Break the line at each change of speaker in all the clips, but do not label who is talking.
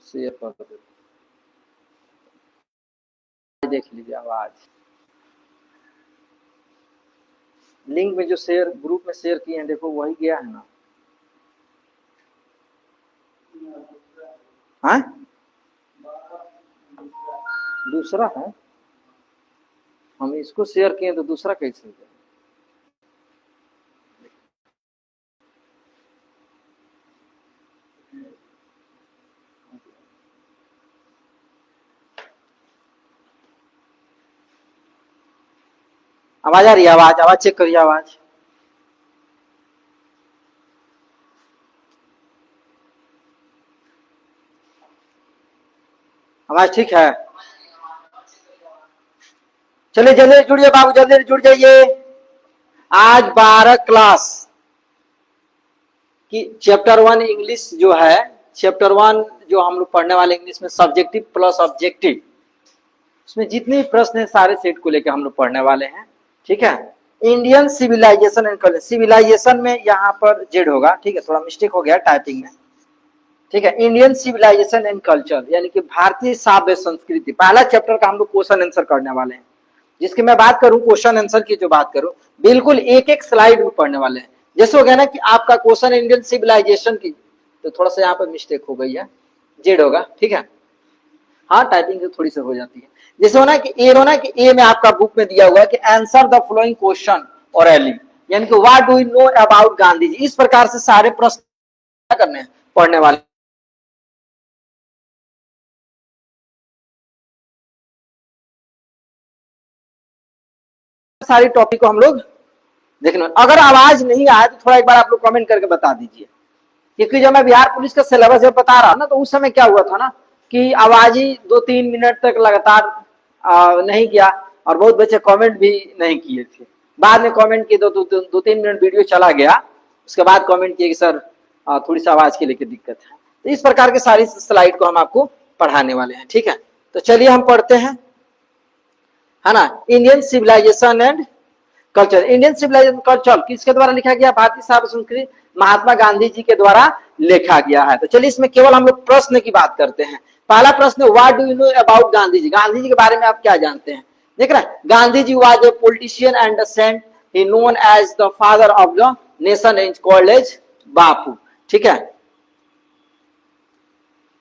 Share कर दो, देख लीजिए आवाज। लिंक में जो शेयर ग्रुप में शेयर किए हैं देखो वही गया है ना। हाँ दूसरा है, हम इसको शेयर किए तो दूसरा कैसे गया? आवाज आ रही है? आवाज आवाज चेक करिए आवाज। आवाज ठीक है? चलिए जल्दी जुड़िए बाबू, जल्दी जुड़ जाइए। आज 12 क्लास की चैप्टर 1 इंग्लिश जो है, चैप्टर 1 जो हम लोग पढ़ने वाले इंग्लिश में सब्जेक्टिव प्लस ऑब्जेक्टिव, उसमें जितने प्रश्न है सारे सेट को लेकर हम लोग पढ़ने वाले हैं। ठीक है। Indian civilization and culture, civilization में यहाँ पर जेड होगा, ठीक है, थोड़ा मिस्टेक हो गया टाइपिंग में। ठीक है। इंडियन सिविलाइजेशन एंड कल्चर यानी कि भारतीय सभ्य संस्कृति, पहला चैप्टर का हम लोग क्वेश्चन आंसर करने वाले हैं। जिसकी मैं बात करूं, क्वेश्चन आंसर की जो बात करूं, बिल्कुल एक एक स्लाइड में पढ़ने वाले हैं। जैसे हो गया ना कि आपका क्वेश्चन इंडियन सिविलाइजेशन की, तो थोड़ा सा यहाँ पर मिस्टेक हो गई है, जेड होगा। ठीक है। हाँ टाइपिंग से थोड़ी सी हो जाती है। जैसे होना कि ए में आपका बुक में दिया हुआ है कि answer the following question orally, यानी कि what do you know about Gandhi ji. इस प्रकार से सारे प्रश्न क्या करने हैं, पढ़ने वाले। सारी टॉपिक को हम लोग देखना। अगर आवाज नहीं आए तो थोड़ा एक बार आप लोग कमेंट करके बता दीजिए, क्योंकि जब मैं बिहार पुलिस का सिलेबस जब बता रहा ना, तो उस समय क्या हुआ था ना कि आवाज ही 2-3 मिनट तक लगातार नहीं किया, और बहुत बच्चे कमेंट भी नहीं किए थे। बाद में कमेंट किए, 2-3 मिनट वीडियो चला गया, उसके बाद कमेंट किए कि सर थोड़ी सी आवाज के लेके दिक्कत है। तो इस प्रकार के सारी स्लाइड को हम आपको पढ़ाने वाले हैं। ठीक है, तो चलिए हम पढ़ते हैं, है ना। Indian civilization and culture, Indian civilization culture किसके द्वारा लिखा गया? भारतीय सभ्य संस्कृति महात्मा गांधी जी के द्वारा लिखा गया है। तो चलिए इसमें केवल हम लोग प्रश्न की बात करते हैं। पहला प्रश्न, what do you know about Gandhi ji, Gandhi ji के बारे में आप क्या जानते हैं? देख रहे हैं, Gandhi ji was a politician and saint, he known as the father of the nation and called as Bapu. ठीक है।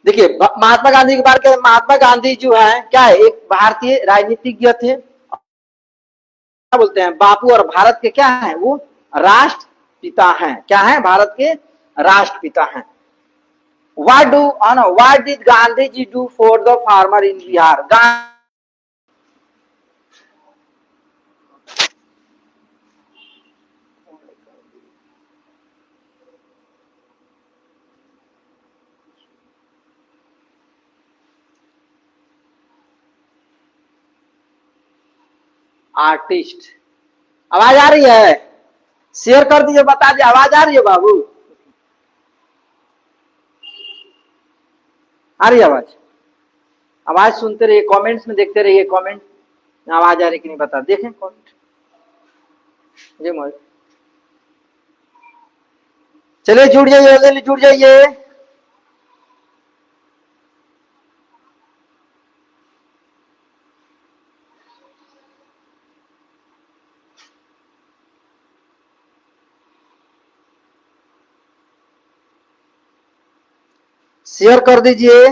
देखिए महात्मा गांधी के बारे में, महात्मा गांधी जो है क्या है, एक भारतीय राजनीतिज्ञ थे, क्या बोलते हैं बापू, और भारत के क्या है, वो राष्ट्रपिता हैं। क्या है, भारत के राष्ट्रपिता हैं। What did Gandhi ji do for the farmer in Bihar? Artist, आवाज आ रही है? शेयर कर दीजिए, बता दीजिए आवाज आ रही है बाबू, आ रही है आवाज? आवाज सुनते रहिए, कमेंट्स में देखते रहिए, कमेंट आवाज आ रही कि नहीं बता, देखें कमेंट। चलिए जुड़ जाइए, जल्दी जुड़ जाइए। शेयर कर दीजिए।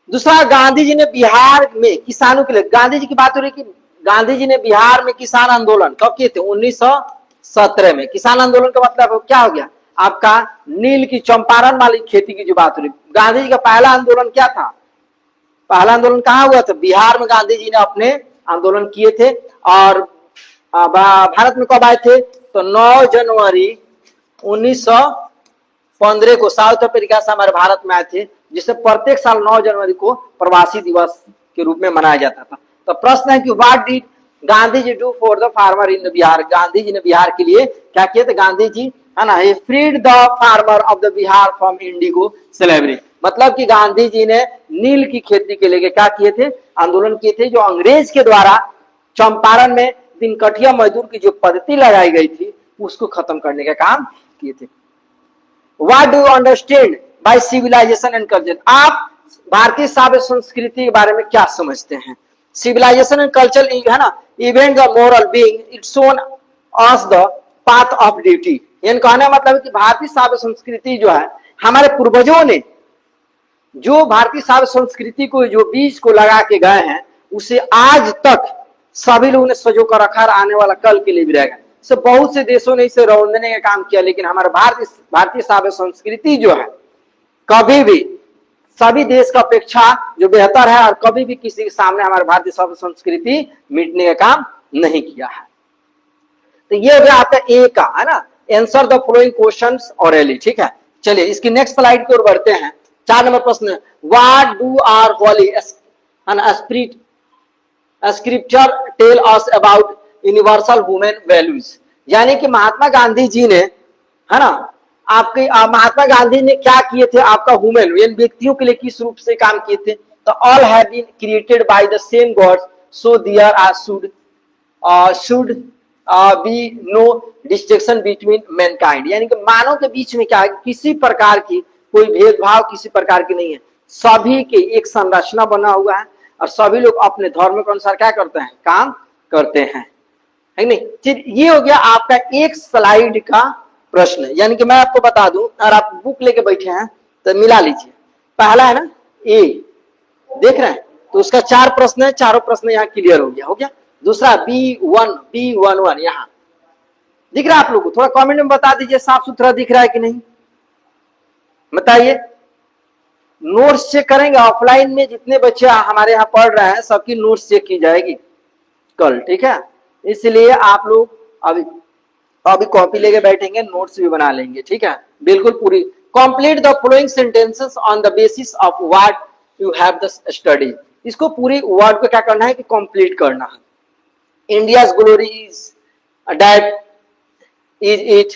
दूसरा, गांधी जी ने बिहार में किसानों के लिए, गांधी जी की बात हो रही कि गांधी जी ने बिहार में किसान आंदोलन कब किए थे? 1917 में। किसान आंदोलन का मतलब क्या हो गया आपका, नील की चंपारण वाली खेती की जो बात हो रही। गांधी जी का पहला आंदोलन क्या था? पहला आंदोलन कहाँ हुआ था? बिहार में गांधी जी ने अपने आंदोलन किए थे। और भारत में कब आए थे? तो 9 जनवरी 1915 को साउथ अफ्रीका से हमारे भारत में आए थे, जिसे प्रत्येक साल 9 जनवरी को प्रवासी दिवस के रूप में मनाया जाता था। तो प्रश्न है कि what did Gandhi ji do for the farmer in Bihar? Gandhi ji ने बिहार के लिए क्या किया था? गांधी जी, है ना, he freed the farmer of the Bihar from indigo slavery. मतलब कि गांधी जी ने नील की खेती के लिए क्या किए थे? आंदोलन किए थे, जो अंग्रेज के द्वारा चंपारण में तिनकठिया मजदूर की जो पद्धति लगाई गई थी उसको खत्म करने का काम किए थे। What do you understand by civilization and culture? आप भारतीय सभ्य संस्कृति के बारे में क्या समझते हैं? सिविलाइजेशन एंड कल्चर है ना, event the moral being it shown us the path of duty. यानी कहने का मतलब है कि भारतीय सभ्य संस्कृति जो है, हमारे पूर्वजों ने जो भारतीय सभ्य संस्कृति को जो बीज को लगा के गए हैं, उसे आज तक सभी लोगों ने सजो कर रखा, आने वाला कल के लिए भी रहेगा। से बहुत से देशों ने इसे रौंदने का काम किया, लेकिन हमारा भारतीय सभ्य संस्कृति जो है कभी भी सभी देश का अपेक्षा जो बेहतर है, और कभी भी किसी के सामने हमारे भारतीय सभ्य संस्कृति मिटने का काम नहीं किया है। तो ये हो गया आपका ए का, है ना, answer the following questions hourly. ठीक है, चलिए इसकी नेक्स्ट स्लाइड की ओर बढ़ते हैं। 4 नंबर प्रश्न, what do are holy and scripture tell us about universal human values. यानी कि महात्मा गांधी जी ने, है ना, आपके महात्मा गांधी ने क्या किए थे, आपका ह्यूमन यानी व्यक्तियों के लिए किस रूप से काम किए थे। तो all have been created by the same gods so there are should be no distinction between mankind. यानी कि मानव के बीच में क्या है, किसी प्रकार की कोई भेदभाव किसी प्रकार की नहीं है, सभी के एक संरचना बना हुआ है और सभी लोग अपने धर्म के अनुसार क्या करते हैं, काम करते हैं, है नहीं। फिर ये हो गया आपका एक स्लाइड का प्रश्न। यानी कि मैं आपको बता दूं, अगर आप बुक लेके बैठे हैं तो मिला लीजिए। पहला है ना ए, देख रहे हैं, तो उसका 4 प्रश्न है, चारों प्रश्न यहाँ क्लियर हो गया। दूसरा B11 यहाँ दिख रहा है आप लोगों को, थोड़ा कमेंट में बता दीजिए साफ सुथरा दिख रहा है कि नहीं, बताइए। नोट्स चेक करेंगे ऑफलाइन में, जितने बच्चे हमारे यहाँ पढ़ रहे हैं सबकी नोट्स चेक की जाएगी कल, ठीक है। इसलिए आप लोग अभी कॉपी लेके बैठेंगे, नोट्स भी बना लेंगे, ठीक है, बिल्कुल पूरी। Complete the following sentences on the basis of what you have the study. इसको पूरी वर्ड को क्या करना है कि कंप्लीट करना है। India's glory is that is it.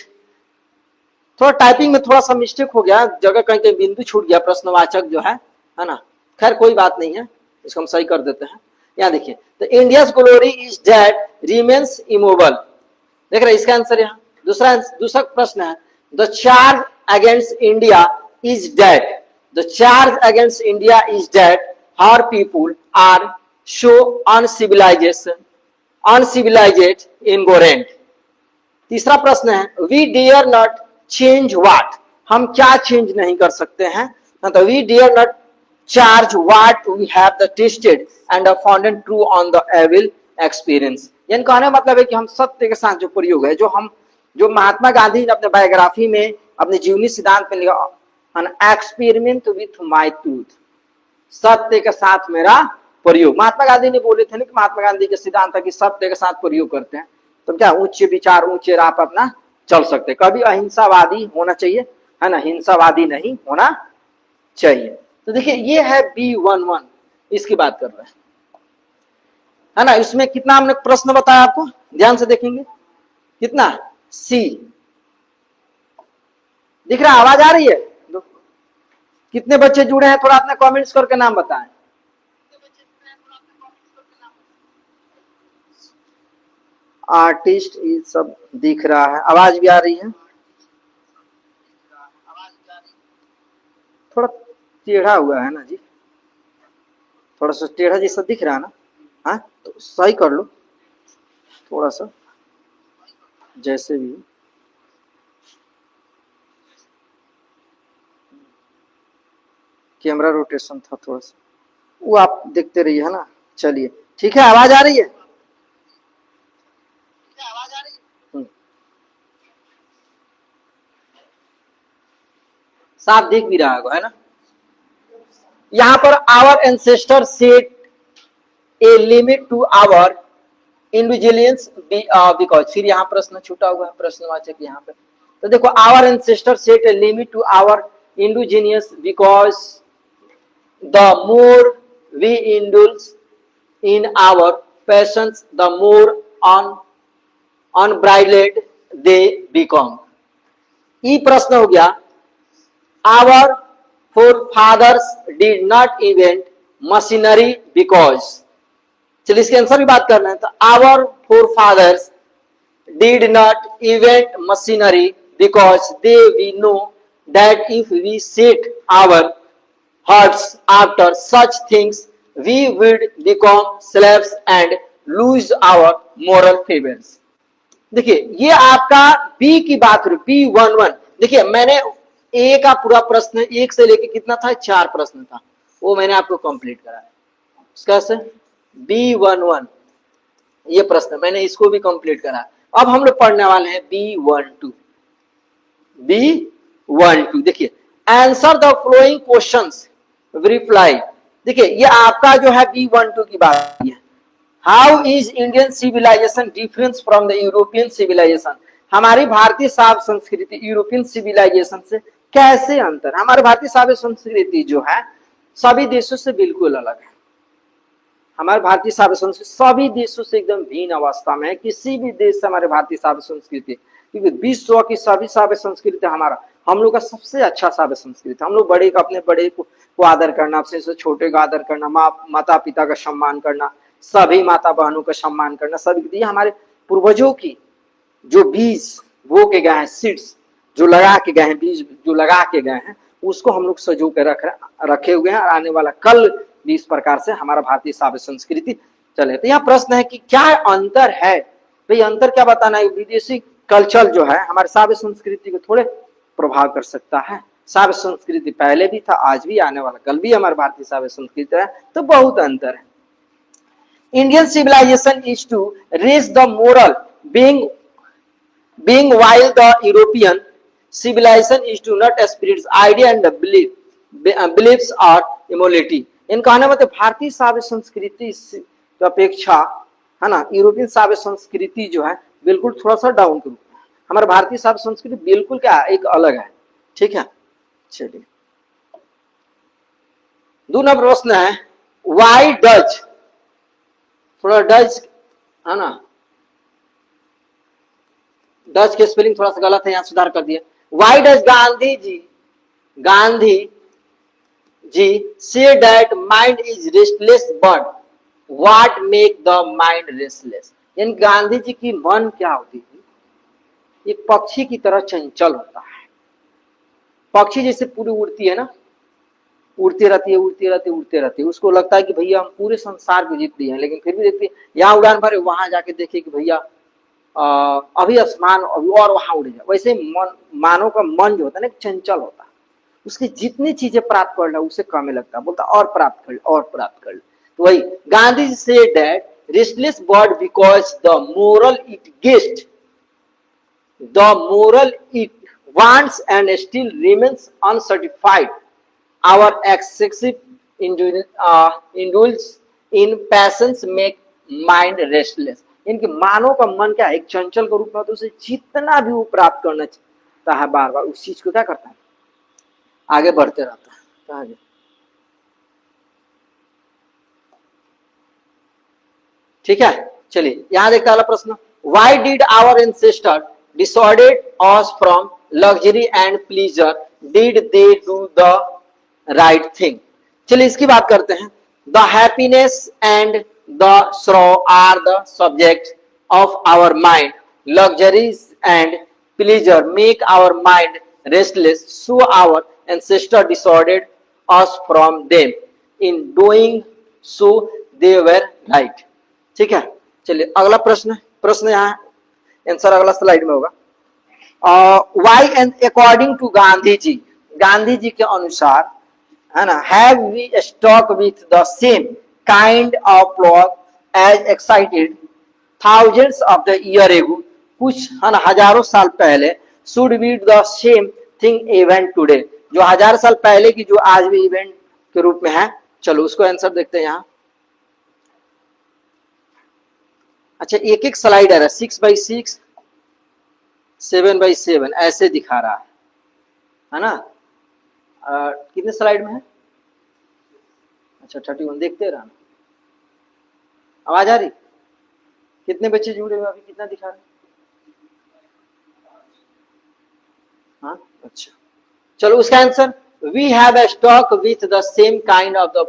थोड़ा टाइपिंग में थोड़ा सा मिस्टेक हो गया, जगह कहीं कहीं बिंदु छूट गया, प्रश्नवाचक जो है ना, खैर कोई बात नहीं है, इसको हम सही कर देते हैं। यहाँ देखिए, तो India's glory is that remains immobile, देख रहे हैं इसका आंसर यहाँ। दूसरा प्रश्न है, the charge against India is that, the charge against India is that her people are so uncivilised ignorant. तीसरा प्रश्न है, we dare not change what, हम क्या चेंज नहीं कर सकते हैं, तो we dare not charge what we have the tested and found true on the evil experience. यानी कहने मतलब है कि हम सत्य के साथ जो प्रयोग है, जो महात्मा गांधी ने अपने बायोग्राफी में अपने जीवनी सिद्धांत में लिखा, an experiment with my truth, सत्य के साथ मेरा प्रयोग। महात्मा गांधी ने बोले थे ना कि महात्मा गांधी के सिद्धांत है कि सत्य के साथ प्रयोग करते हैं, तो क्या ऊंचे विचार ऊंचे राह पर अपना चल सकते। कभी अहिंसावादी होना चाहिए, है ना, हिंसावादी नहीं होना चाहिए। तो देखिए ये है B11, इसकी बात कर रहे हैं, है ना। इसमें कितना हमने प्रश्न बताया आपको, ध्यान से देखेंगे, कितना C दिख रहा है, आवाज आ रही है, कितने बच्चे जुड़े हैं, थोड़ा अपने कमेंट्स करके नाम बताएं। आर्टिस्ट ये सब दिख रहा है, आवाज भी आ रही है, थोड़ा टेढ़ा हुआ है ना जी, थोड़ा सा टेढ़ा जैसा दिख रहा है ना, हाँ तो सही कर लो थोड़ा सा, जैसे भी कैमरा रोटेशन था थोड़ा सा, वो आप देखते रहिए, है ना। चलिए ठीक है, आवाज आ रही है, साफ देख भी रहा है ना। यहां पर our ancestor set a limit to our individuals because, फिर यहाँ प्रश्न छूटा हुआ है, प्रश्नवाचक यहाँ पे। तो देखो, our ancestor set a limit to our indigenous because the more we indulge in our passions the more unbridled they become. ये प्रश्न हो गया, our forefathers did not invent machinery because, चलिए इसके आंसर की बात करना है। तो our forefathers did not invent machinery because we know that if we set our hearts after such things we would become slaves and lose our moral favors। देखिए ये आपका बी की बात रही, B11। देखिए मैंने ए का पूरा प्रश्न एक से लेके कितना था, 4 प्रश्न था, वो मैंने आपको कंप्लीट कराया। इसका से B11 ये प्रश्न मैंने इसको भी कंप्लीट करा। अब हम लोग पढ़ने वाले हैं B12। B12 देखिए, answer the following questions reply. देखिए ये आपका जो है B12 की बात है। How is Indian civilization difference from the European civilization. हमारी भारतीय साव संस्कृति यूरोपियन सिविलाइजेशन से कैसे अंतर। हमारी भारतीय साव संस्कृति जो है सभी देशों से बिल्कुल अलग है। हमारे भारतीय साव संस्कृति सभी देशों से एकदम भिन्न अवस्था में है। किसी भी देश से हमारे भारतीय साव संस्कृति, क्योंकि विश्व की सभी साव संस्कृति हमारा, हम लोग का सबसे अच्छा साव संस्कृति। हम लोग बड़े का, अपने बड़े को आदर करना, अपने से छोटे का आदर करना, माता पिता का सम्मान करना, सभी माता बहनों का सम्मान करना, सभी। ये हमारे पूर्वजों की जो बीज बो के गए हैं, सीड्स जो लगा के गए हैं, बीज जो लगा के गए हैं, उसको हम लोग सजो के रखे हुए हैं। और आने वाला कल भी इस प्रकार से हमारा भारतीय साव संस्कृति चले। तो यहाँ प्रश्न है कि क्या अंतर है। भाई अंतर क्या बताना है। विदेशी कल्चर जो है हमारे साव संस्कृति को थोड़े प्रभाव कर सकता है। साव संस्कृति पहले भी था, आज भी, आने वाला कल भी हमारे भारतीय साव संस्कृति है। तो बहुत अंतर है। Indian civilization is to raise the moral being while the European civilization is to not spirit idea and beliefs or immorality। इन कहने मतलब भारतीय साव संस्कृति की अपेक्षा है ना, यूरोपियन साव संस्कृति जो है बिल्कुल थोड़ा सा डाउन के रूप में। हमारे भारतीय साव संस्कृति बिल्कुल क्या एक अलग है। ठीक है, चलिए 2 नंबर प्रश्न है, वाई डच, थोड़ा डच है ना, डच के स्पेलिंग थोड़ा सा गलत है, यहां सुधार कर दिया। Why does Gandhi ji say that mind is restless but what make the mind restless. यानी गांधी जी की मन क्या होती थी, एक पक्षी की तरह चंचल होता है। पक्षी जैसे पूरी उड़ती है ना, उड़ती रहती है, उसको लगता है कि भैया हम पूरे संसार को जीत लिए हैं, लेकिन फिर भी देखती है यहाँ उड़ान भरे, वहां जाके देखे कि भैया अभी आसमान और वहां उड़ जाए। वैसे मानव का मन जो होता है ना चंचल होता है, उसकी जितनी चीजें प्राप्त कर लो उसे कम लगता है, बोलता और प्राप्त कर लो। तो वही गांधी से that restless bird because the moral it wants and still remains unsatisfied our excessive indulge in passions make mind restless. इनके मानव का मन क्या है, एक चंचल के रूप में, तो उसे जितना भी वो प्राप्त करना चाहता है बार बार उस चीज को क्या करता है, आगे बढ़ते रहता है। ठीक है, चलिए यहां देखते हैं प्रश्न, why did our ancestor disordered us from luxury and pleasure, did they do the right thing. चलिए इसकी बात करते हैं। The happiness and the sorrow are the subjects of our mind. Luxuries and pleasure make our mind restless, so our ancestors disordered us from them. In doing so they were right। ठीक है, चलिए अगला प्रश्न यहाँ answer अगला slide में होगा। Why and according to Gandhi ji के अनुसार है ना, have we stuck with the same kind of plot as excited thousands of the year ago, कुछ है ना हजारों साल पहले, should be the same thing event today, जो 1000 साल पहले की जो आज भी इवेंट के रूप में है। चलो उसको आंसर देखते हैं यहाँ। अच्छा एक एक स्लाइड है 6x6 7x7 ऐसे दिखा रहा है ना। कितने स्लाइड में है, अच्छा 31, देखते रहना। आवाज आ रही, कितने बच्चे जुड़े हुए अभी, कितना दिखा रहे, हाँ अच्छा। चलो उसका answer, we have a stock with the same kind of the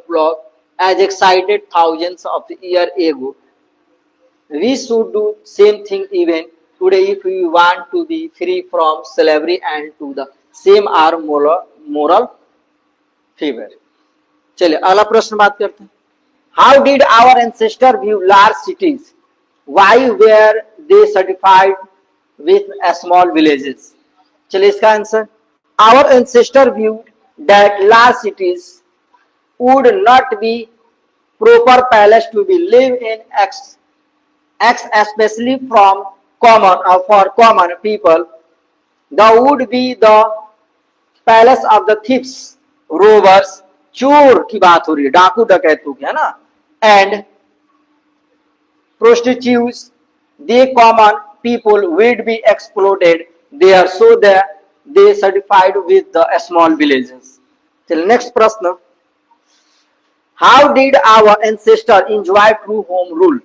as excited thousands of years ago. We should do same thing even today if we want to be free from slavery and to the same our moral fever. चलिए अगला प्रश्न बात करते हैं. How did our ancestor view large cities? Why were they satisfied with small villages? चलिए इसका answer, our ancestor viewed that large cities would not be proper palace to be live in especially from common or for common people. The would be the palace of the thieves, robbers, चोर की बात हो रही है, डाकू डकैतों की, है ना, and prostitutes. The common people would be exploited there, so that they satisfied with the small villages. चलिए नेक्स्ट प्रश्न, how did our ancestor enjoy true home rule?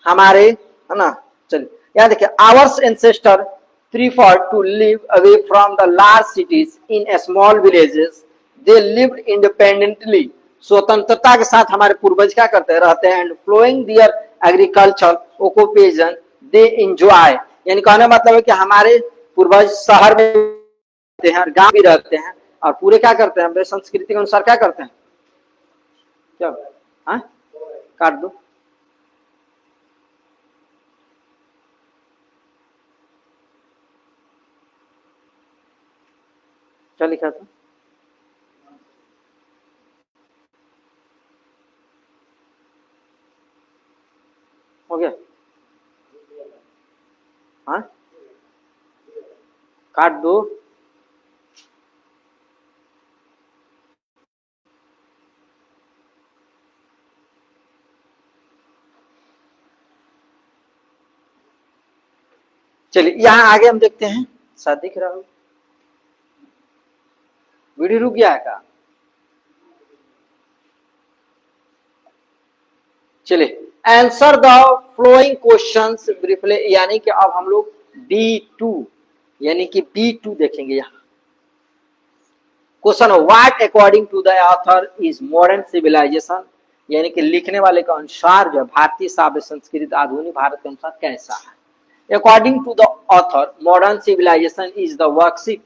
हमारे, है ना, चलिए यहाँ देखिए, ours ancestor preferred to live away from the large cities in small villages. They lived independently. स्वतंत्रता के साथ हमारे पूर्वज क्या करते रहते हैं, and following their agriculture occupation they enjoy. यानी कहने मतलब है कि हमारे पूर्वज शहर में रहते हैं, गांव भी रहते हैं, और पूरे क्या करते हैं, अपने संस्कृति के अनुसार क्या करते हैं, क्या, हाँ, काट दो, क्या लिखा था, हो गया, हाँ, काट दो. चलिए यहां आगे हम देखते हैं, शायद दिख रहा हो, वीडियो रुक गया है का? चलिए answer the following questions briefly. यानी कि अब हम लोग B2 यानी कि B2 देखेंगे. यहाँ question, what according to the author is modern civilization? यानी कि लिखने वाले के अनुसार जो भारतीय सभ्य संस्कृति आधुनिक भारत के अनुसार कैसा है. According to the author, modern civilization is the worship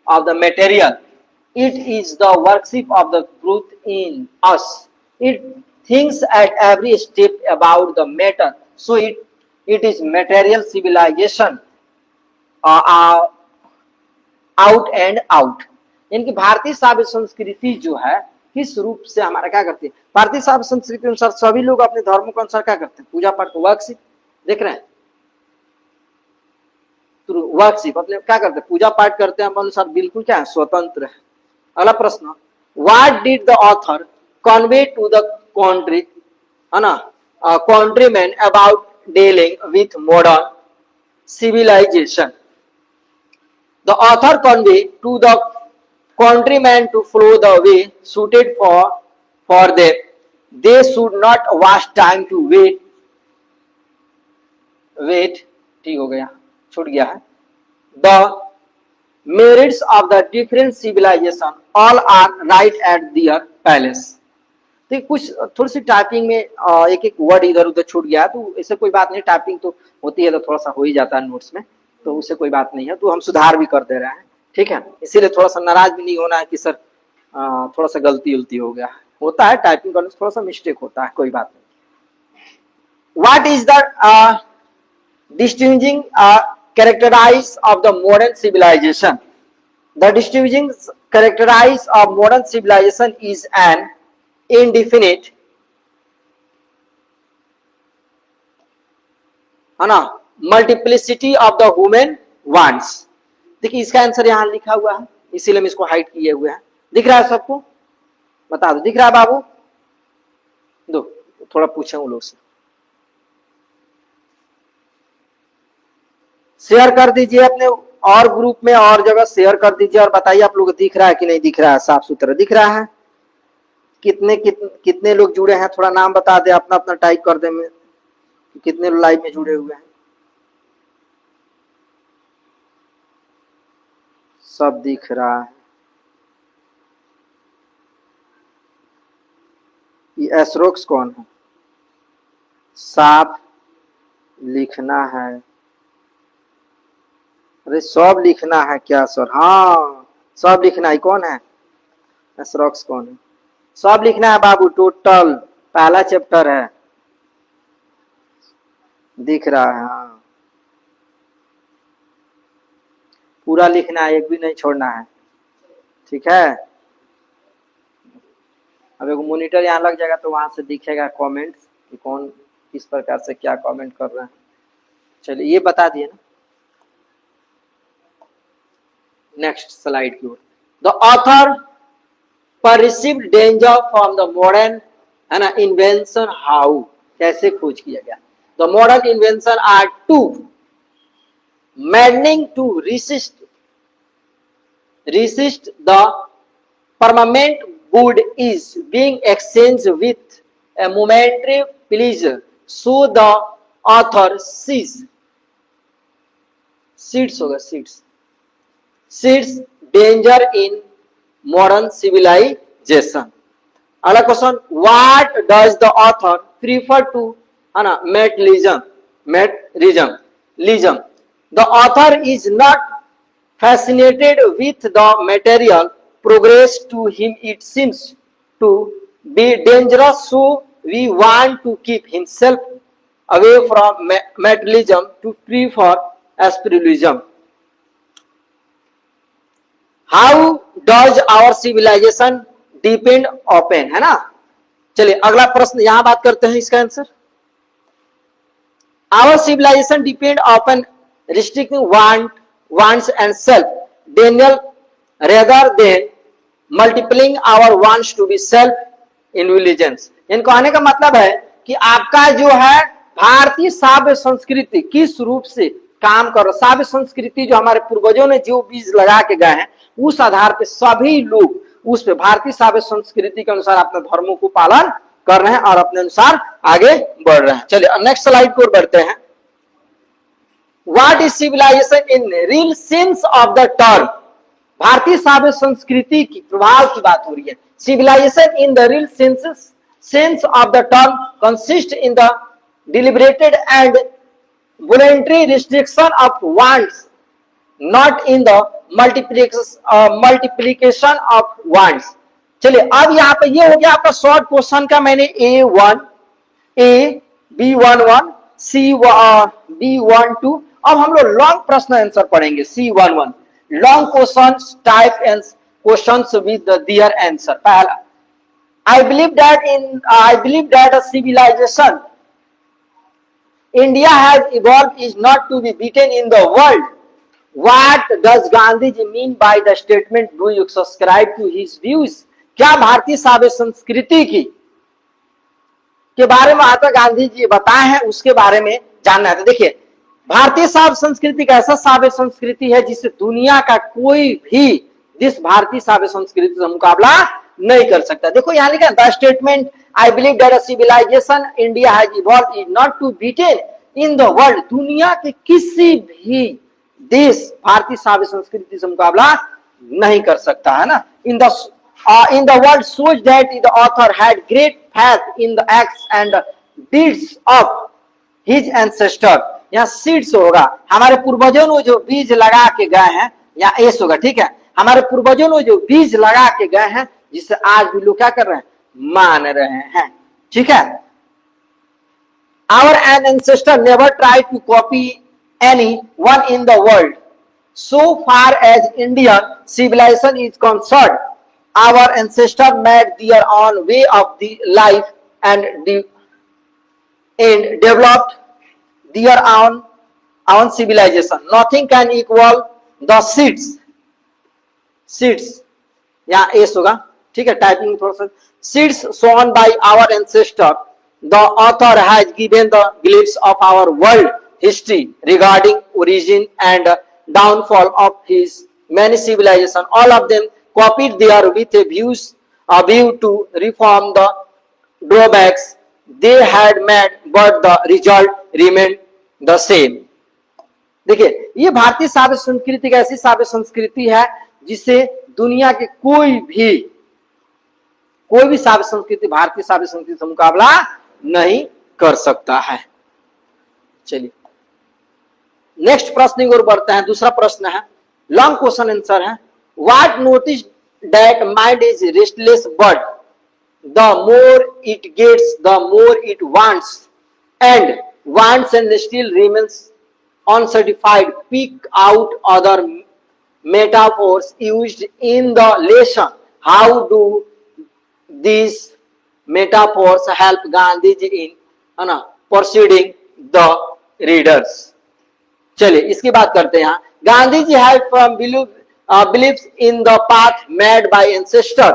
of the material. It is the worship of the truth in us. It thinks at every step about the matter. So it is material civilization out and out. यानी भारतीय सभ्य संस्कृति जो है किस रूप से हमारा क्या करती है, भारतीय सभ्य संस्कृति के अनुसार सभी लोग अपने धर्मों के अनुसार क्या करते हैं, पूजा पाठ को वर्शिप, देख रहे हैं, वर्शिप अपने क्या करते हैं, पूजा पाठ करते हैं, अनुसार बिल्कुल क्या है, स्वतंत्र है. अगला प्रश्न, what did the author convey to the country, है ना, countryman about dealing with modern civilization? The author convey to the countrymen to follow the way suited for them. They should not waste time to wait. ठीक हो गया, छूट गया है. The merits of the different civilization all are right at their palace. तो कुछ थोड़ी सी typing में एक एक वर्ड इधर उधर छूट गया है, तो इससे कोई बात नहीं, टाइपिंग तो होती है तो थोड़ा सा हो ही जाता है नोट्स में, तो उससे कोई बात नहीं है, तो हम सुधार भी कर दे रहे हैं, ठीक है. इसीलिए थोड़ा सा नाराज भी नहीं होना है कि सर थोड़ा सा गलती उलती हो गया, होता है टाइपिंग करने से थोड़ा सा मिस्टेक होता है, कोई बात नहीं. What is the distinguishing characteristics of the modern civilization? The distinguishing characteristics of modern civilization is an indefinite, है ना, multiplicity of the human wants. देखिए इसका आंसर यहां लिखा हुआ है, इसीलिए हम इसको हाइड किए हुए हैं. दिख रहा है सबको, बता दो, दिख रहा है बाबू, दो थोड़ा पूछे उन लोग से, शेयर कर दीजिए अपने और ग्रुप में और जगह शेयर कर दीजिए, और बताइए आप लोग दिख रहा है कि नहीं दिख रहा है, साफ सुथरा दिख रहा है, कितने लोग जुड़े हैं, थोड़ा नाम बता दे, अपना अपना टाइप कर दे, में कितने लोग लाइव में जुड़े हुए हैं. सब दिख रहा है, ये एस्रोक्स कौन है? साफ लिखना है। अरे सब लिखना है क्या सर? हाँ सब लिखना है। कौन है एस्रोक्स? कौन है? सब लिखना है बाबू, टोटल पहला चैप्टर है, दिख रहा है। हाँ पूरा लिखना है, एक भी नहीं छोड़ना है, ठीक है। अब एक मॉनिटर यहाँ लग जाएगा तो वहां से दिखेगा कमेंट्स कि कौन किस प्रकार से क्या कमेंट कर रहे हैं। चलिए ये बता दिए ना। नेक्स्ट स्लाइड की ओर। The author perceived danger from the modern है ना इन्वेंशन। हाउ, कैसे खोज किया गया? The modern invention are too maddening to resist the permanent good is being exchanged with a momentary pleasure. So the author sees danger in modern civilization. अगला question, what does the author prefer to है ना materialism? The author is not fascinated with the material progress. To him it seems to be dangerous, so we want to keep himself away from materialism to prefer spiritualism. How does our civilization depend upon, है ना। चलिए अगला प्रश्न यहां बात करते हैं इसका answer. Our civilization depend upon restricting wants and self denial rather than multiplying our wants to be self indulgence. इनको कहने का मतलब है कि आपका जो है भारतीय साव्य संस्कृति किस रूप से काम कर, साव्य संस्कृति जो हमारे पूर्वजों ने जो बीज लगा के गए हैं उस आधार पे सभी लोग उस पे भारतीय साव्य संस्कृति के अनुसार अपने धर्मों को पालन कर रहे हैं और अपने अनुसार आगे बढ़ रहे हैं। चलिए नेक्स्ट स्लाइड को बढ़ते हैं। What is civilization in real sense of the term? भारतीय साव्य संस्कृति की प्रभाव की बात हो रही है। Civilization in the real sense of the term consists in the deliberated and voluntary restriction of wants, not in the multiplication of wants. चलिए अब यहाँ पे ये हो गया आपका शॉर्ट क्वेश्चन का। मैंने A1 B11 B12। अब हम लोग लॉन्ग प्रश्न आंसर पढ़ेंगे। C11 long question type and questions with their answer. पहला, I believe that a civilization India has evolved is not to be beaten in the world. What does Gandhiji mean by the statement? Do you subscribe to his views? क्या भारतीय साव्य संस्कृति के बारे में महात्मा गांधी जी बताए हैं उसके बारे में जानना है। तो देखिए भारतीय साव्य संस्कृति का ऐसा साव्य संस्कृति है जिससे दुनिया का कोई भी जिस भारतीय साव्य संस्कृति से मुकाबला नहीं कर सकता। देखो यहाँ लिखा the statement I believe that a civilization India has evolved is not to beaten in the world. दुनिया के किसी भी देश भारतीय साव्य संस्कृति से मुकाबला नहीं कर सकता है ना। in the world shows that the author had great faith in the acts and deeds of his ancestor। यहाँ सीड्स होगा, हमारे पूर्वजों ने जो बीज लगा के गए हैं, या एस होगा, ठीक है। हमारे पूर्वजों ने जो बीज लगा के गए हैं जिसे आज भी लोग क्या कर रहे हैं, मान रहे हैं, ठीक है। Our ancestor never tried to copy anyone in the world. So far as Indian civilization is concerned, our ancestors made their own way of the life and developed their own civilization. Nothing can equal the seeds यहाँ S होगा, ठीक है। Typing थोड़ा सा seeds sown by our ancestor. The author has given the glimpse of our world history regarding origin and downfall of his many civilizations. All of them copied there with a view to reform the drawbacks they had made, but the result remained the same. देखिए ये भारतीय साव्य संस्कृति का ऐसी साव्य संस्कृति है जिसे दुनिया के कोई भी कोई भी श्राव्य संस्कृति भारतीय श्राव्य संस्कृति से मुकाबला नहीं कर सकता है। चलिए नेक्स्ट प्रश्न की ओर बढ़ते हैं। दूसरा प्रश्न है, लॉन्ग क्वेश्चन आंसर है, what notice that mind is restless bird, the more it gets the more it wants and still remains uncertified. Pick out other metaphors used in the lesson. How do these metaphors help Gandhiji in persuading the readers? चलिए इसकी बात करते हैं। गांधी जी have believes in the path made by ancestor.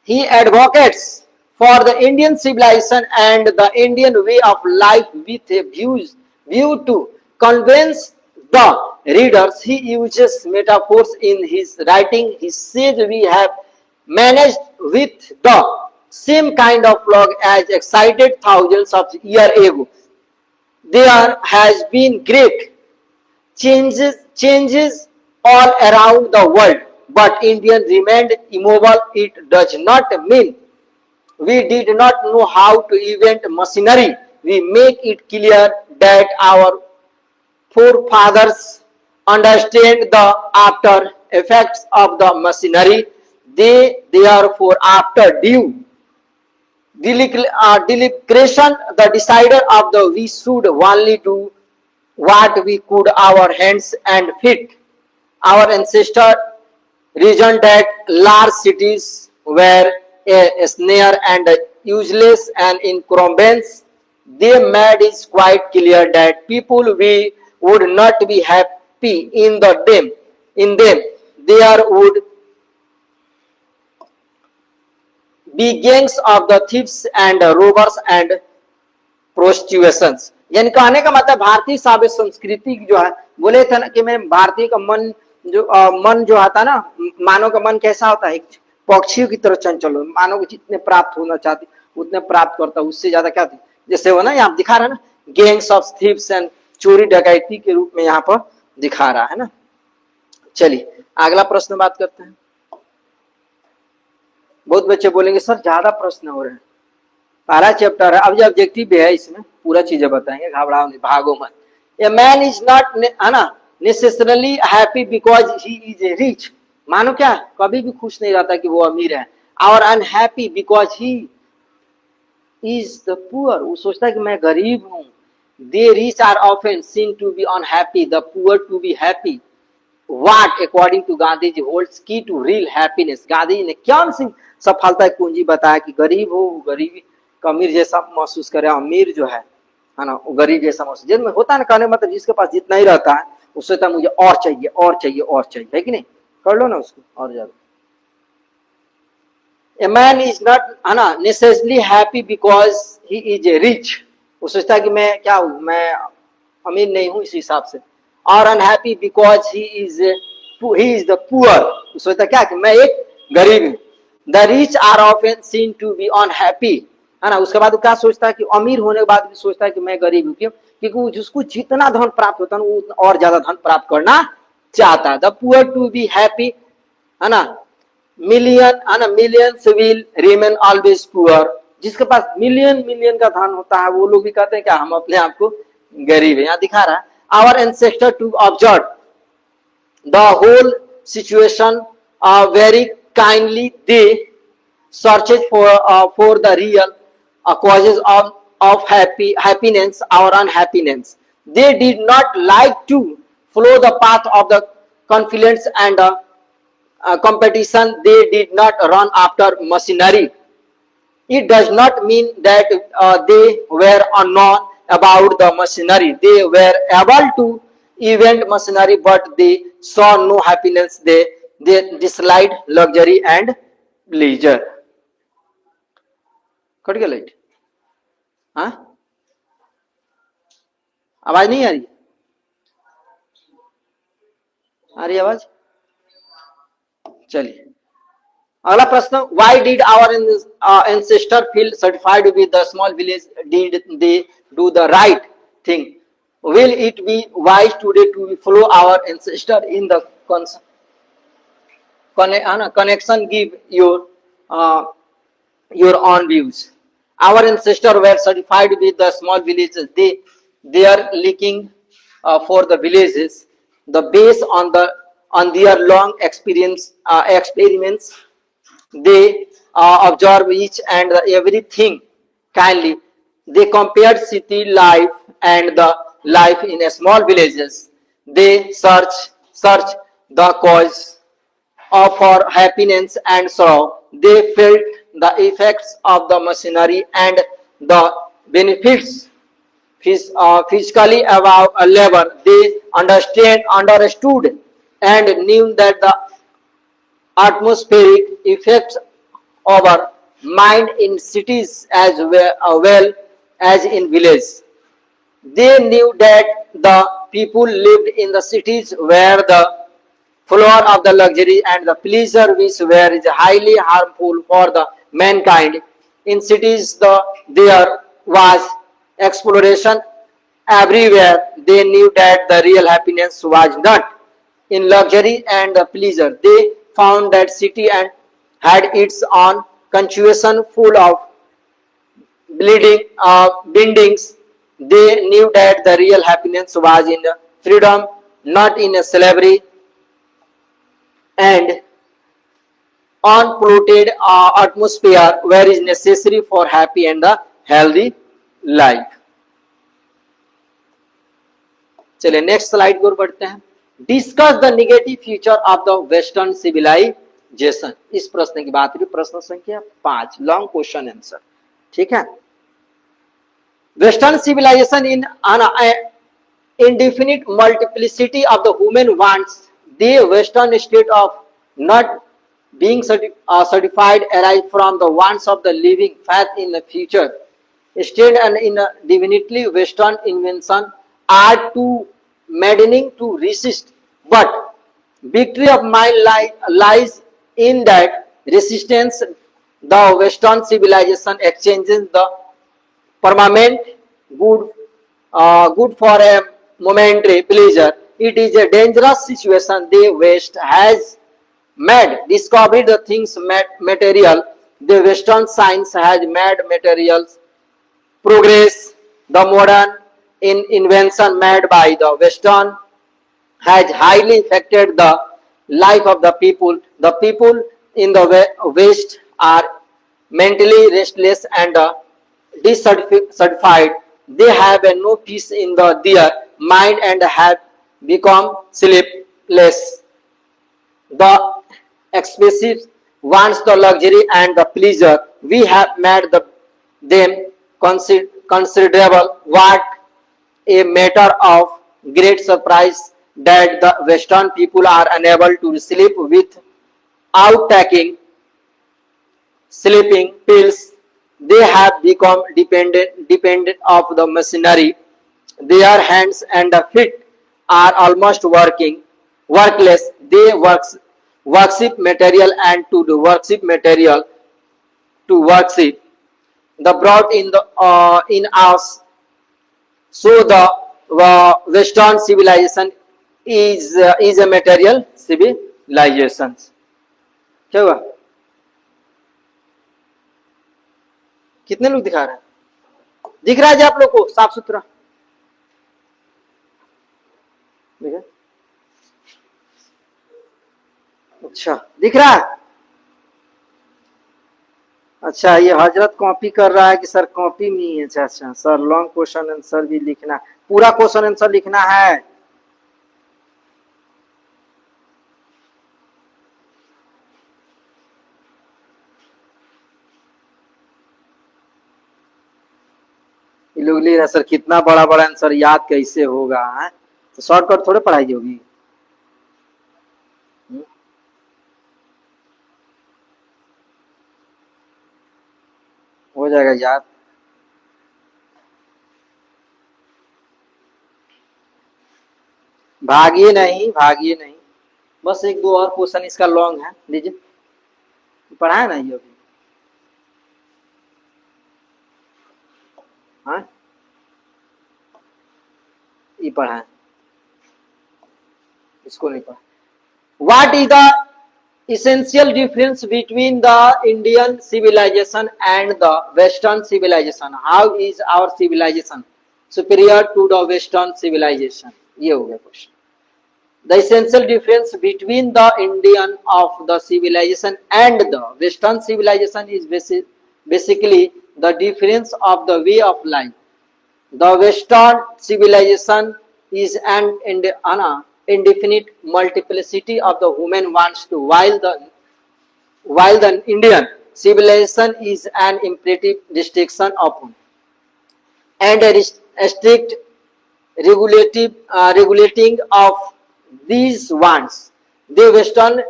He advocates for the Indian civilization and the Indian way of life with a view to convince the readers. He uses metaphors in his writing. He says we have managed with the same kind of log as excited thousands of years ago. There has been great changes all around the world, but India remained immobile. It does not mean we did not know how to invent machinery. We make it clear that our forefathers understand the after effects of the machinery. They therefore after due deliberation the decider of the we should only do what we could our hands and feet. Our ancestors reasoned that large cities were a snare and useless and incumbents. They made it quite clear that people we would not be happy in them. There would be gangs of the thieves and robbers and prostitutions. यानी कहने का मतलब भारतीय श्राव्य संस्कृति जो है, बोले थे ना कि मैं भारतीय का मन जो आता ना, मानव का मन कैसा होता है, पक्षियों की तरह चंचल हो, मानव को जितने प्राप्त होना चाहती उतने प्राप्त करता, उससे ज्यादा क्या थी, जैसे वो ना यहाँ दिखा रहा है ना, गैंग्स ऑफ थीव्स एंड चोरी डकैती के रूप में यहाँ पर दिखा रहा है ना। चलिए अगला प्रश्न बात करते हैं। बहुत बच्चे बोलेंगे सर ज्यादा प्रश्न हो रहे हैं, पहला चैप्टर है, अब जो ऑब्जेक्टिव भी है इसमें पूरा चीजें बताएंगे, घबराओ नहीं, भागो मत। ए मैन इज नॉट है ना necessarily happy because he is rich. मानो क्या, कभी भी खुश नहीं रहता कि वो अमीर है। और unhappy because he is the poor, वो सोचता है कि मैं गरीब हूं। The rich are often seen to be unhappy, the poor to be happy. What according to Gandhi ji holds key to real happiness. Gandhi ji ने कौन सी सफलता की कुंजी बताया कि गरीब हो गरीबी अमीर जैसा महसूस करे, अमीर जो है ना वो गरीब जैसा महसूस, जिसमें होता है ना, कहने मतलब जिसके पास जितना ही रहता है उससे तो मुझे और चाहिए और चाहिए और चाहिए, है कि नहीं, कर लो ना उसको और ज्यादा। A man is not है ना necessarily happy because he is rich, वो सोचता है कि मैं क्या हूँ, मैं अमीर नहीं हूँ इस हिसाब से। और unhappy because he is the poor, वो सोचता क्या कि मैं एक गरीब हूँ। The rich are often seen to be unhappy, है ना। उसके बाद वो क्या सोचता है कि अमीर होने के बाद भी सोचता है कि मैं गरीब हूँ, क्यों, क्योंकि जिसको जितना धन प्राप्त होता है वो और ज्यादा धन प्राप्त करना चाहता है। The poor to be happy, है ना, millions will remain always poor. जिसके पास मिलियन का धन होता है वो लोग भी कहते हैं क्या हम अपने आप को गरीब है। यहाँ दिखा रहा है our ancestor to observe the whole situation very kindly, they searches for the real causes of happiness or unhappiness. They did not like to follow the path of the confidence and competition. They did not run after machinery. It does not mean that they were unknown about the machinery. They were able to invent machinery, but they saw no happiness. They disliked luxury and leisure. Cut गया light, हाँ आवाज नहीं आ रही, आ रही आवाज। चलिए अगला प्रश्न, why did our ancestor feel certified with the small village, did they do the right thing, will it be wise today to follow our ancestor in the connection give your uh, your own views. Our ancestors were satisfied with the small villages. They are looking for the villages. The base on their long experiments, they observe each and everything kindly. They compared city life and the life in a small villages. They search the cause of for happiness and sorrow. They felt the effects of the machinery and the benefits physically about a labor. They understood and knew that the atmospheric effects over mind in cities as well as in villages. They knew that the people lived in the cities where the flower of the luxury and the pleasure which were is highly harmful for the mankind. In cities, there was exploration everywhere. They knew that the real happiness was not in luxury and the pleasure. They found that city and had its own constitution full of bleeding bindings. They knew that the real happiness was in freedom, not in a slavery and unpolluted atmosphere where is necessary for happy and the healthy life. चलिए next slide की ओर बढ़ते हैं. Discuss the negative future of the western civilization. इस प्रश्न की बात हुई. प्रश्न संख्या 5, लॉन्ग क्वेश्चन आंसर. ठीक है. Western civilization in an indefinite multiplicity of the human wants. The Western state of not being certified arise from the wants of the living, faith in the future. State and in a divinely Western invention are too maddening to resist. But victory of mind lies in that resistance. The Western civilization exchanges the permanent good for a momentary pleasure. It is a dangerous situation. The West has made discovered the things material. The Western science has made materials progress. The modern invention made by the Western has highly affected the life of the people. The people in the West are mentally restless and dissatisfied. They have no peace in their mind and have become sleepless. The expensive wants the luxury and the pleasure. We have made them considerable. What a matter of great surprise that the Western people are unable to sleep without taking sleeping pills. They have become dependent of the machinery. Their hands and feet are almost workless. They worship material and to do worship material to worship the brought in us. So the Western civilization is a material civilization. क्या हुआ? कितने लोग दिखा रहे हैं? दिख रहा है जी आप लोग को साफ सुथरा? अच्छा दिख रहा है. अच्छा ये हजरत कॉपी कर रहा है कि सर कॉपी में ही है. अच्छा अच्छा सर लॉन्ग क्वेश्चन आंसर भी लिखना, पूरा क्वेश्चन आंसर लिखना है. ये लोग ले रहा सर कितना बड़ा बड़ा आंसर याद कैसे होगा है? तो शॉर्टकट थोड़े पढ़ाई होगी. हो जाएगा याद. भागिए नहीं, बस एक दो और क्वेश्चन इसका लॉन्ग है. लीजिए पढ़ा है ना ये अभी. हाँ ये पढ़ा है, इसको नहीं पढ़ा. What is the essential difference between the Indian civilization and the Western civilization. How is our civilization superior to the Western civilization? ये हो गया question. The essential difference between the Indian of the civilization and the Western civilization is basically the difference of the way of life. The Western civilization is an indefinite multiplicity of the human wants to, while the Indian civilization is an imperative restriction upon and a strict regulating of these wants. The Western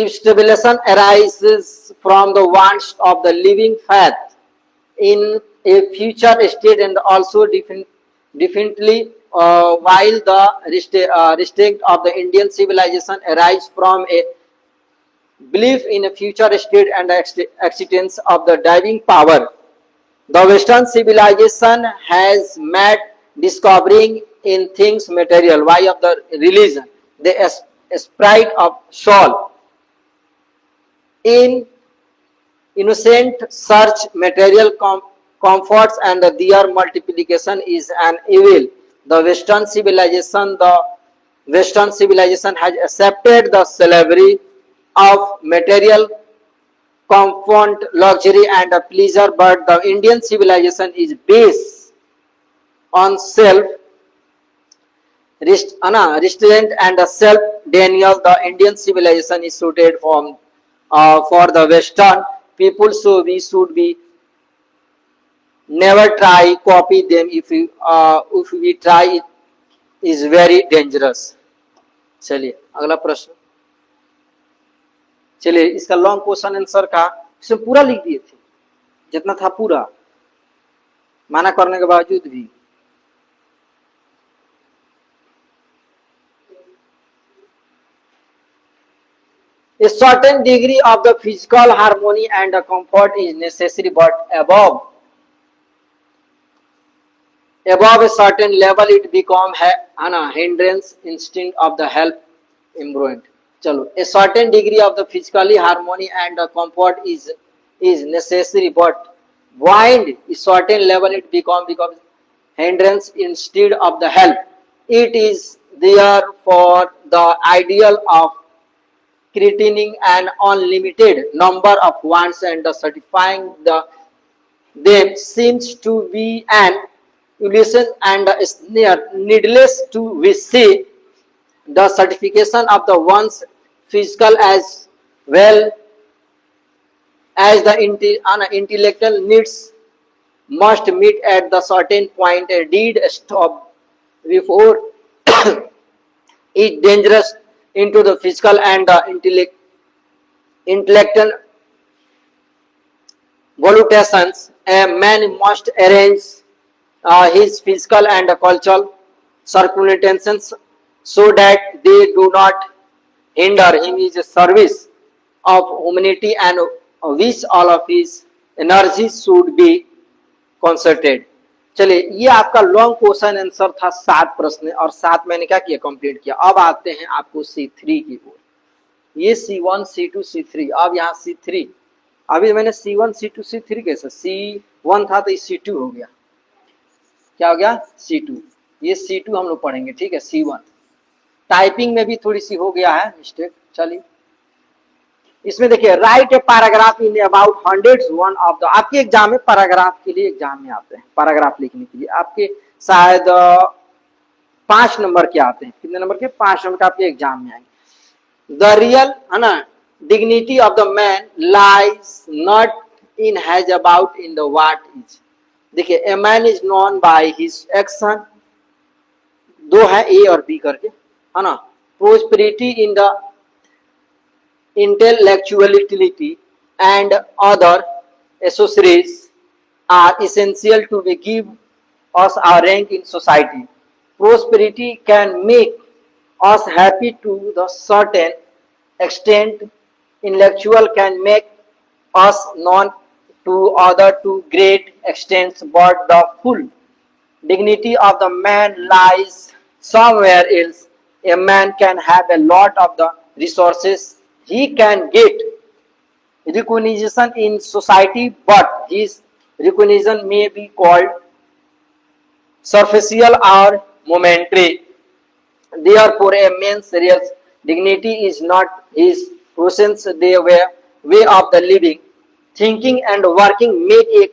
stabilization arises from the wants of the living faith in a future state and also definitely while the restraint of the Indian civilization arises from a belief in a future state and the existence of the divine power. The Western civilization has made discovering in things material, why of the religion, the sprite of soul, in innocent search material comforts and their multiplication is an evil. The Western civilization has accepted the slavery of material comfort, luxury and pleasure, but the Indian civilization is based on self restraint and self denial. The Indian civilization is suited for the Western people, so we should be never try copy them. If we try, it is very dangerous. चलिए अगला प्रश्न. चलिए इसका long question answer का इसमें पूरा लिख दिए थे, जितना था पूरा माना करने के बावजूद भी. A certain degree of the physical harmony and the comfort is necessary, but above a certain level it become hindrance instead of the help improvement. चलो, a certain degree of the physically harmony and the comfort is necessary, but beyond a certain level it becomes hindrance instead of the help. It is therefore the ideal of creating an unlimited number of wants and satisfying them seems to be an illusion and a snare. Needless to we see the certification of the one's physical as well as the intellectual needs must meet at the certain point. A deed stop before it dangerous into the physical and the intellectual volutations. A man must arrange his physical and cultural circumstances so that they do not hinder him in the service of humanity, and which all of his energies should be concerted. चलिए ये आपका long question answer था 7 प्रश्न, और 7 मैंने क्या किया, complete किया. अब आते हैं आपको C3 की ओर. ये C1 C2 C3. अब यहाँ C3, अभी मैंने C1 C2 C3 कैसे, C1 था तो ये C2 हो गया. क्या हो गया, C2. ये C2 हम लोग पढ़ेंगे, ठीक है. C1 टाइपिंग में भी थोड़ी सी हो गया है मिस्टेक. चलिए इसमें देखिए, right a paragraph in about hundreds one of the. आपके एग्जाम में पैराग्राफ के लिए एग्जाम में आते हैं, पैराग्राफ लिखने के लिए आपके शायद 5 नंबर के आते हैं. कितने नंबर के, 5 नंबर का आपके एग्जाम में आएंगे. द रियल है ना dignity of the man lies not in has about in the what is. देखिए, a man is known by his action. 2 है ए और बी करके, है ना. Prosperity in the intellectuality and other accessories are essential to give us our rank in society. Prosperity can make us happy to the certain extent. Intellectual can make us known to other to great extents, but the full dignity of the man lies somewhere else. A man can have a lot of the resources he can get recognition in society, but his recognition may be called superficial or momentary. Therefore, a man's real dignity is not his presence, way of the living, thinking and working make a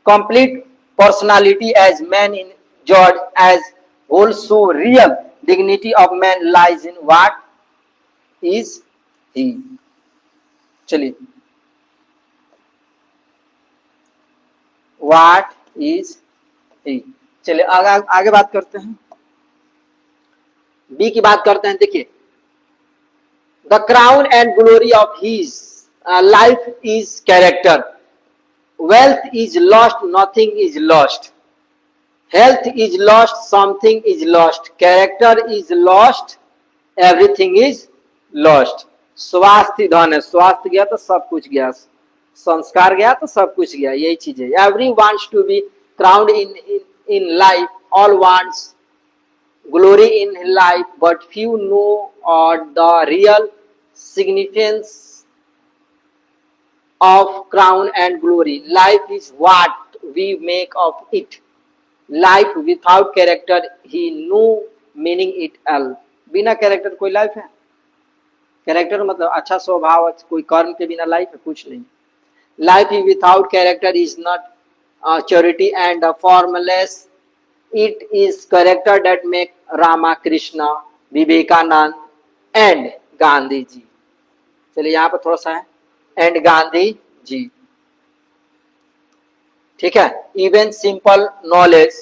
complete personality as man in George as also real dignity of man lies in what is he. चलिए, what is he. चलिए आगे बात करते हैं, B की बात करते हैं. देखिए, the crown and glory of his life is character. Wealth is lost, nothing is lost. Health is lost, something is lost. Character is lost, everything is lost. स्वास्थ्य धन है, स्वास्थ्य गया तो सब कुछ गया, संस्कार गया तो सब कुछ गया, यही चीज है. Every wants to be crowned in life, all wants glory in life, but few know the real significance of crown and glory. Life is what we make of it. Life without character he no meaning it all. बिना character कोई life है? Character मतलब अच्छा स्वभाव, कोई कर्म के बिना लाइफ है? कुछ नहीं. Life without character is not charity and formless. It is character that make Rama, Krishna, Vivekanand and Gandhi ji. चलिए यहाँ पर थोड़ा सा है, एंड गांधी जी. ठीक है. Even simple knowledge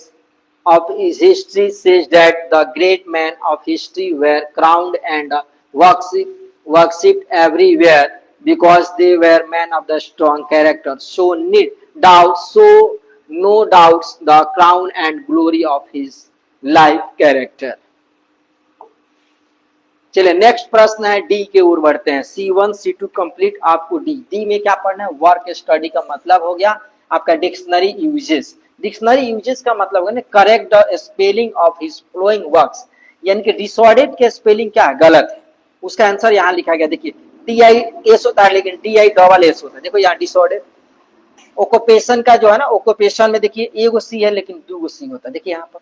of his history says that the great men of history were crowned and worshipped everywhere because they were men of the strong character. So no doubts the crown and glory of his life character. चलिए next प्रश्न है, D के ओर बढ़ते हैं. C1 C2 complete. आपको D में क्या पढ़ना है? वर्क स्टडी का मतलब हो गया आपका डिक्शनरी यूजेस. डिक्शनरी यूजेस का मतलब है ना correct the spelling of his following works, यानी कि डिसऑर्डेड के स्पेलिंग क्या है? गलत है. उसका आंसर यहाँ लिखा गया. देखिए TIS होता है लेकिन TISS होता है. देखो यहाँ डिसऑर्डेड. ओक्यूपेशन का जो है ना, ओक्यूपेशन में देखिए एगो सी है लेकिन दो सी होता है. देखिए यहाँ पर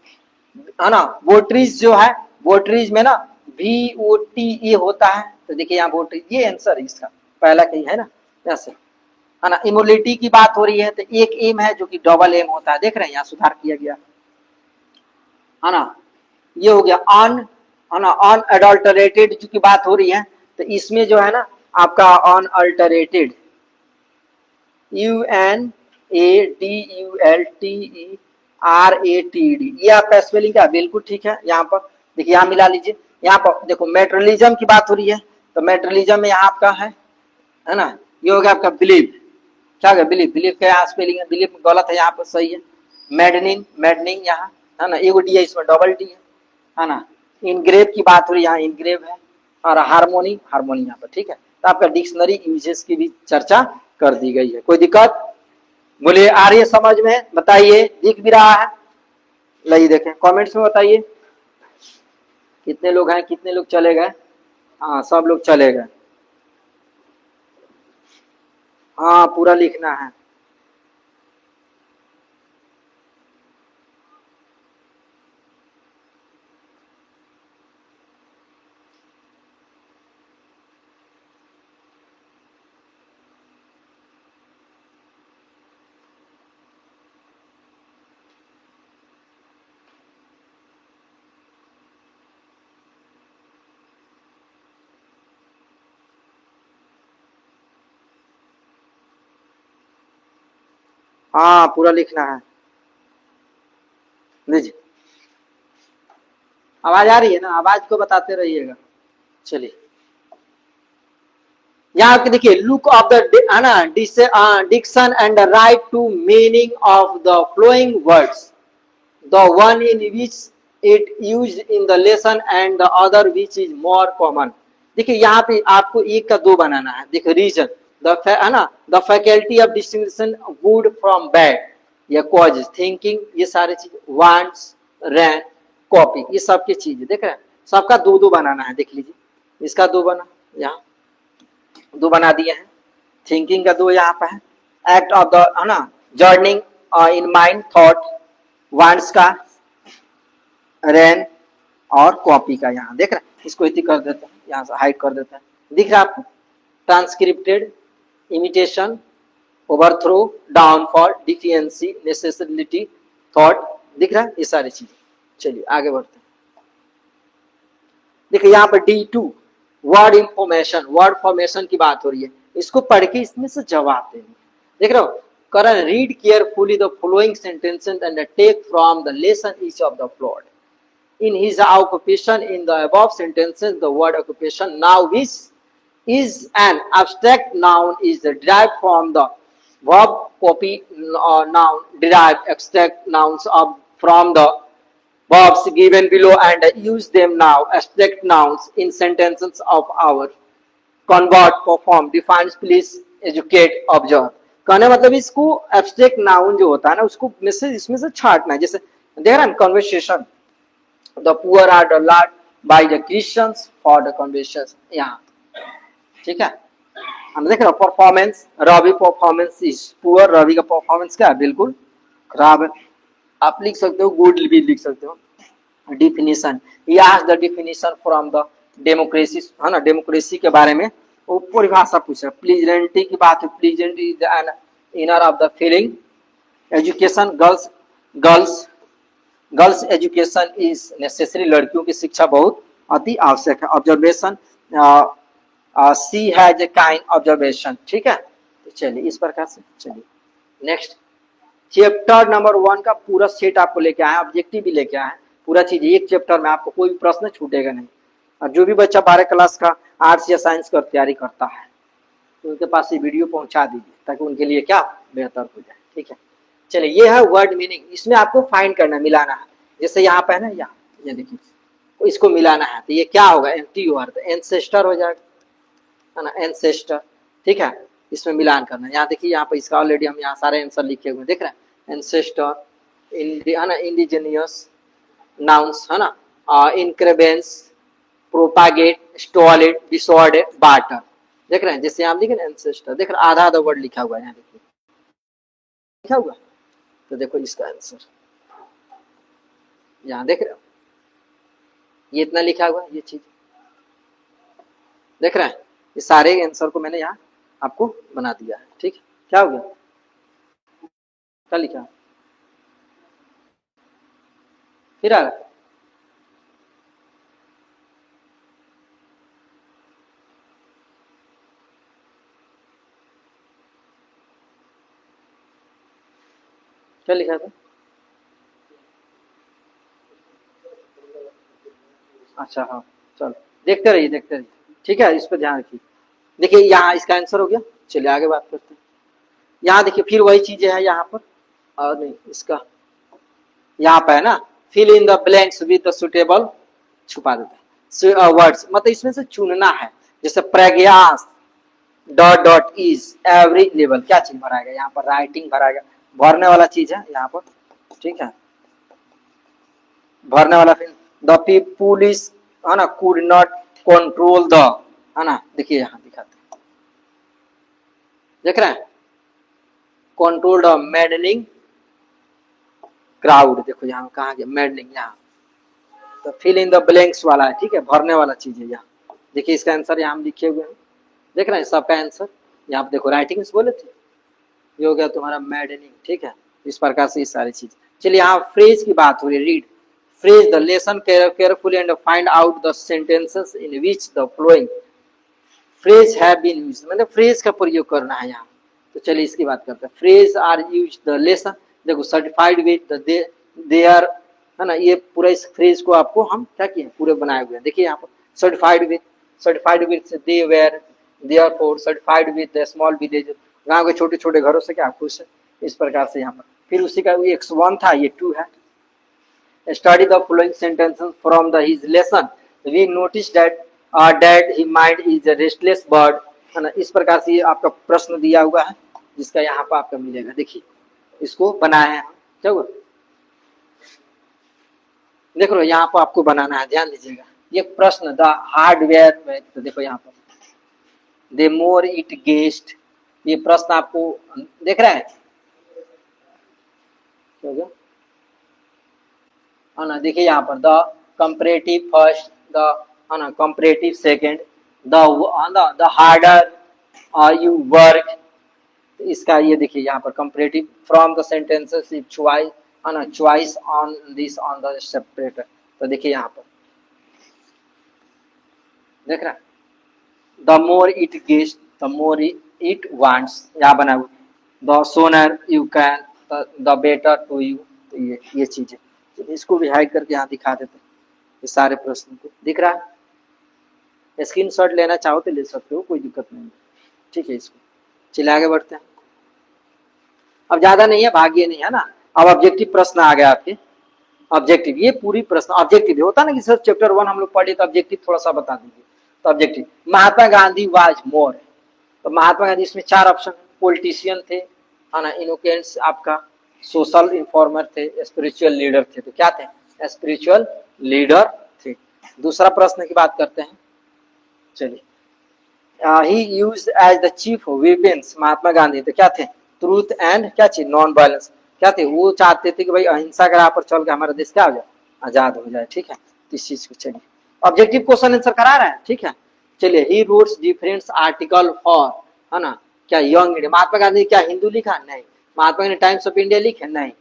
है ना. वोटरीज जो है, वोटरीज में ना VOTE होता है. तो देखिए यहाँ वोटरीज, ये आंसर है इसका पहला कहीं है ना, ऐसे है ना. इमोलिटी की बात हो रही है तो एक एम है जो कि डबल एम होता है. देख रहे हैं यहाँ सुधार किया गया है ना. ये हो गया अन, है ना, अनअडल्टरेटेड जो की बात हो रही है तो इसमें जो है ना आपका अनअल्टरेटेड UNADULTERATD, ये आपका स्पेलिंग क्या? बिल्कुल ठीक है. यहाँ पर देखिए, यहाँ मिला लीजिए. यहाँ पर देखो मेटेरियलिज्म की बात हो रही है तो मेटेरियलिज्म में यहाँ आपका है ना, ये हो गया आपका बिलीव. क्या है? बिलीव. बिलीव का यहाँ स्पेलिंग है, बिलीव गलत है, यहाँ पर सही है. मैडनिंग, मैडनिंग यहाँ है ना, एगो डी है, इसमें डबल डी है ना. इनग्रेव की बात हो रही है, यहाँ इनग्रेव है. और हार्मोनी, हार्मोनी यहाँ पर. ठीक है. तो आपका डिक्शनरी यूजेस की भी चर्चा कर दी गई है. कोई दिक्कत? बोलिए, आ रही है समझ में? बताइए. दिख भी रहा है? लाइए देखें, कमेंट्स में बताइए कितने लोग हैं, कितने लोग चले गए. हाँ, सब लोग चले गए. हाँ, पूरा लिखना है. हाँ, पूरा लिखना है. लीजिए, आवाज आ रही है ना? आवाज को बताते रहिएगा. चलिए यहाँ पे देखिए, लुक ऑफ द है ना diction and right to meaning of the following words, the one in which it use in the lesson and the other which is more common. देखिए यहाँ पे आपको एक का दो बनाना है. देखिए रीजन है ना, the faculty of distinguishing good from bad या कॉजेज, थिंकिंग, ये सारे चीज, वांट्स, रैंक, कॉपी, ये सब की चीज देख रहे हैं. सबका दो दो बनाना है. देख लीजिए, इसका दो बना यहाँ, दो बना दिए हैं, थिंकिंग का दो यहाँ पे है, एक्ट ऑफ द है ना, journeying in mind thought, wants का, रेन और कॉपी का, यहाँ देख रहे हैं, इसको इति कर देते हैं, यहाँ से हाइड कर देते हैं, दिख रहा है आपको, transcripted, imitation, overthrow, downfall, deficiency, necessity, thought, दिख रहा है ये सारी चीजें। चलिए आगे बढ़ते हैं। देखिए यहाँ पर D2 word information, word formation की बात हो रही है, इसको पढ़ के इसमें से जवाब देंगे, देख रहे हो। Karan read carefully the following sentences and take from the lesson each of the plot. In his occupation, in the above sentences, the word occupation now which is an abstract noun is derived from the verb copy noun, derived abstract nouns from the verbs given below and use them now. Abstract nouns in sentences of our convert, perform, defines, please, educate, observe. कहने मतलब इसको abstract noun जो होता है ना उसको इसमें से छाटना है। जैसे देख रहे हैं conversation, the poor are the led by the Christians for the conversations, यहाँ ठीक है। हम देख रहे हो performance, Ravi performance is poor, Ravi का परफॉर्मेंस क्या है, बिल्कुल खराब है। आप लिख सकते हो गुड भी लिख सकते हो। Definition, he asked the definition from the democracy, है ना, डेमोक्रेसी के बारे में वो परिभाषा पूछा। प्लीजेंटी की बात है, pleasant is an inner of the feeling. Education, girls girls girls education is necessary, लड़कियों की शिक्षा बहुत अति आवश्यक है। Observation, she has a kind observation, ठीक है। तो चलिए इस प्रकार से, चलिए नेक्स्ट चैप्टर नंबर 1 का पूरा सेट आपको लेके आए, ऑब्जेक्टिव भी लेके आए, पूरा चीज एक चैप्टर में, आपको कोई भी प्रश्न छूटेगा नहीं। और जो भी बच्चा 12 क्लास का आर्ट्स या साइंस का तैयारी करता है तो उनके पास ये वीडियो पहुंचा दीजिए ताकि उनके लिए क्या बेहतर हो जाए, ठीक है। चलिए ये है वर्ड मीनिंग, इसमें आपको फाइंड करना, मिलाना है। जैसे यहाँ पे है ना, यहाँ ये देखिए, तो इसको मिलाना है तो ये क्या होगा, एंटी वर्ड, एंसेस्टर हो जाएगा, है ना, एंसेस्टर, ठीक है। इसमें मिलान करना है। यहाँ देखिए, यहाँ पे इसका ऑलरेडी हम यहाँ सारे आंसर लिखे हुए देख रहे हैं। एंसेस्टर, है ना, इंडिजिनियस नाउन्स, है ना, इनक्रेबेंस, प्रोपागेट, स्टॉलेट, डिसऑर्डर, बार्टर, देख रहे हैं। जैसे यहाँ देखें एंसेस्टर, देख रहे हैं, आधा आधा वर्ड लिखा हुआ है यहाँ देखिए, लिखा हुआ। तो देखो इसका आंसर यहाँ देख रहे हो, ये इतना लिखा हुआ है, ये चीज देख रहे हैं। ये सारे आंसर को मैंने यहाँ आपको बना दिया है, ठीक है। क्या हो गया, क्या लिखा, फिर आ गया, क्या लिखा था, अच्छा हाँ, चलो देखते रहिए देखते रहिए, ठीक है। इस पर ध्यान रखिए। देखिए यहाँ इसका आंसर हो गया। चलिए आगे बात करते हैं। यहाँ देखिए फिर वही चीजें हैं यहाँ पर, और नहीं इसका यहाँ पे है ना, fill in the blanks with the suitable, छुपा देते हैं वर्ड्स, मतलब इसमें से चुनना है। जैसे प्रज्ञास dot dot is every level, क्या चीज भराएगा यहाँ पर, राइटिंग भराएगा, भरने वाला चीज है यहाँ पर, ठीक है, भरने वाला। फिर द पीपुल इज, है ना, कुड नॉट कंट्रोल द, है ना, देखिए यहाँ दिखाते हैं, देख रहे हैं, कंट्रोल द मैडनिंग क्राउड, देखो यहाँ कहाँ गया मैडनिंग, यहाँ तो फिल इन द ब्लैंक्स वाला है, ठीक है, भरने वाला चीज है यहाँ। देखिए इसका आंसर यहाँ हम लिखे हुए हैं, देख रहे हैं सबका आंसर यहाँ पे, देखो राइटिंग से बोले थे, ये हो गया तुम्हारा मैडनिंग, ठीक है। इस प्रकार से ये सारी चीज। चलिए यहाँ फ्रेज की बात हो रही है, read phrase the lesson carefully and find out the sentences in which the following phrase have been used, मतलब फ्रेज का प्रयोग करना है यहाँ। तो चलिए इसकी बात करते हैं। Phrase are used the lesson, देखो सर्टिफाइड विद दे आर, है ना, ये पूरा इस फ्रेज को आपको हम क्या किए पूरे बनाए हुए हैं। देखिए यहाँ पर certified with they were, therefore, certified with the small village, गांव के छोटे छोटे घरों से क्या खुश है, इस प्रकार से यहाँ पर। फिर उसी का X1 था, ये 2 है। Study the following sentences from the his lesson, we notice that he mind is a restless bird, है ना। इस प्रकार से आपका प्रश्न दिया हुआ है जिसका यहाँ पर आपका मिलेगा। देखिए इसको बनाए हैं, क्या हुआ, देख लो यहाँ पर आपको बनाना है, ध्यान दीजिएगा। ये प्रश्न द हार्डवेयर में, तो देखो यहाँ पर द मोर इट गेस्ट। ये प्रश्न आपको देख रहे हैं क्या हो गया? है ना, देखिए यहाँ पर द कंपैरेटिव फर्स्ट, द है ना comparative second, the harder you work. इसका ये देखिए यहाँ पर comparative from the sentences if choice, है ना choice on this on the separator. तो देखिए यहाँ पर देख रहा है, द मोर इट गेस्ट द मोर इट वांट्स, यहाँ बना हुआ the sooner you can the better to you. तो ये चीजें इसको भी हाइड करके यहाँ दिखा देते हैं, ये सारे प्रश्न को दिख रहा है। स्क्रीनशॉट लेना चाहो तो ले सकते हो, कोई दिक्कत नहीं, ठीक है। इसको चलिए आगे बढ़ते हैं। अब ज्यादा नहीं है, भाग्य नहीं है ना। अब ऑब्जेक्टिव प्रश्न आ गया आपके, ऑब्जेक्टिव ये पूरी प्रश्न ऑब्जेक्टिव होता ना कि सर चैप्टर 1 हम लोग पढ़े तो ऑब्जेक्टिव थोड़ा सा बता दीजिए। तो objective Mahatma Gandhi was more, तो महात्मा गांधी इसमें 4 ऑप्शन, पॉलिटिशियन थे, है ना इनोकेंट्स आपका, सोशल इन्फॉर्मर थे, स्पिरिचुअल लीडर थे। तो क्या थे? स्पिरिचुअल लीडर थे। दूसरा प्रश्न की बात करते हैं, चलिए। He used as the chief weapons, Mahatma Gandhi तो क्या थे? ट्रूथ एंड क्या चीज? Non violence. क्या थे? वो चाहते थे कि भाई अहिंसा के राह पर चल के हमारा देश क्या हो जाए? आजाद हो जाए, ठीक है। इस चीज को चलिए ऑब्जेक्टिव क्वेश्चन आंसर करा रहा है, ठीक है। चलिए ही रोट्स डिफरेंट आर्टिकल फॉर, है ना क्या यंग इंडिया। महात्मा गांधी क्या हिंदू लिखा? नहीं। Mahatma Gandhi times of India लिखे? नहीं।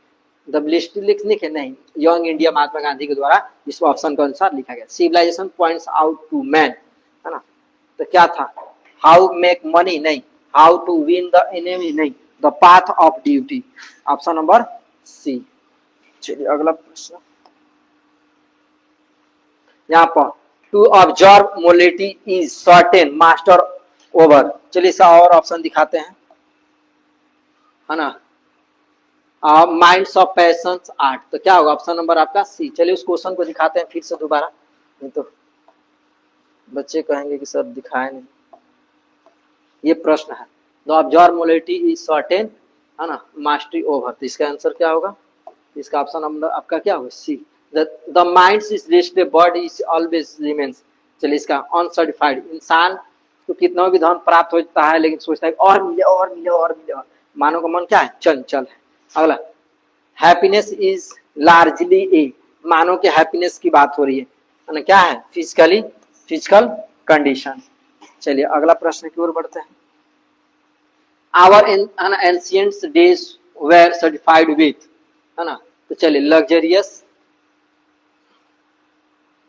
द लिस्ट लिखे? नहीं। यंग इंडिया महात्मा गांधी के द्वारा इस ऑप्शन के अनुसार लिखा गया। Civilization points out to man, है ना तो क्या था? How make money? नहीं। How to win the enemy? नहीं। The path of duty, option number C. चलिए अगला प्रश्न यहाँ पर, to observe morality is certain master over. चलिए इसका और ऑप्शन दिखाते हैं, है ना माइंड्स ऑफ पैशंस आर्ट। तो क्या होगा? ऑप्शन नंबर आपका सी। चलिए उस क्वेश्चन को दिखाते हैं फिर से दोबारा, नहीं तो बच्चे कहेंगे कि सर दिखाए नहीं। ये प्रश्न है, the observe morality is certain, है ना मास्टरी ओवर। तो इसका आंसर क्या होगा? इसका ऑप्शन नंबर आपका क्या होगा? C. The mind is rested body is always remains. चलिए इसका अनसर्टिफाइड, इंसान को कितना भी धन प्राप्त होता है लेकिन सोचता है और मिले और मिले और मिले और। मानव का मन क्या है? चंचल है। अगला, हैप्पीनेस इज लार्जली ए, मानव के हैप्पीनेस की बात हो रही है ना क्या है? Physical condition. चलिए अगला प्रश्न की ओर बढ़ते हैं। Our ancient days were certified with, है ना तो चलिए luxurious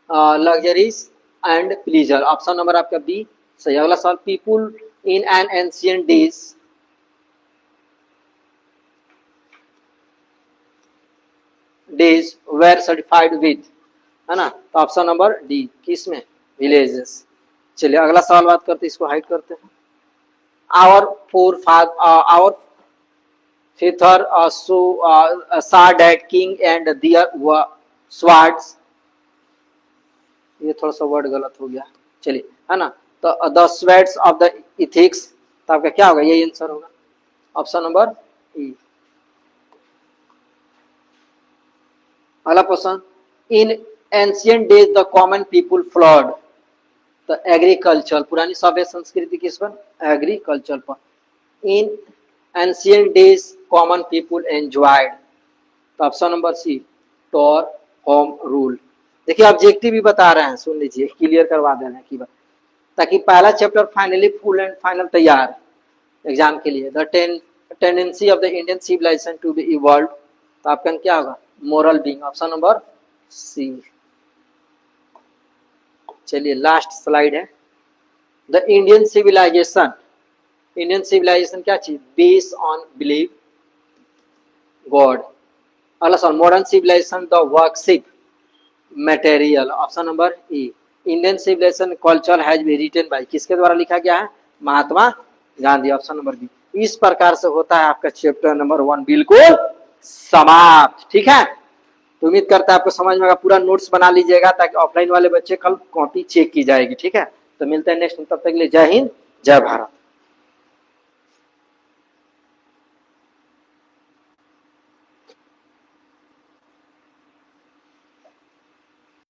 luxuries and pleasure, option number आपका बी सही। अगला सवाल, people in an ancient days were certified with, है ना तो ऑप्शन नंबर डी किस में? विलेजेस। चलिए अगला सवाल बात करते हैं, इसको हाइड करते हैं। Our our father saw that king and their swords, ये थोड़ा सा वर्ड गलत हो गया, चलिए है ना तो the sweats of the ethics. तो आपका क्या होगा? यही आंसर होगा, ऑप्शन नंबर ई। अगला question, in ancient days the common people followed. तो एग्रीकल्चर, पुरानी सभ्य संस्कृति किस पर? एग्रीकल्चर पर। In ancient days common people enjoyed. तो option number C, true home rule. देखिए ऑब्जेक्टिव भी बता रहे हैं, सुन लीजिए, क्लियर करवा देना है की बात, ताकि पहला chapter finally full and final तैयार एग्जाम के लिए। The tendency of the Indian civilization to be evolve. तो आपका क्या होगा? Moral being, option number C. चलिए लास्ट स्लाइड है। The Indian civilization, Indian civilization क्या चीज? Based on believe God. अगला सवाल, modern civilization the worship material, option number E. Indian civilization culture has been written by, किसके द्वारा लिखा गया है? Mahatma Gandhi, option number B. इस प्रकार से होता है आपका चैप्टर नंबर 1 बिल्कुल समाप्त, ठीक है। तो उम्मीद करता है आपको समझ में आएगा। पूरा नोट्स बना लीजिएगा ताकि ऑफलाइन वाले बच्चे कल कॉपी चेक की जाएगी, ठीक है। तो मिलते हैं नेक्स्ट, तब तक के लिए जय हिंद जय भारत।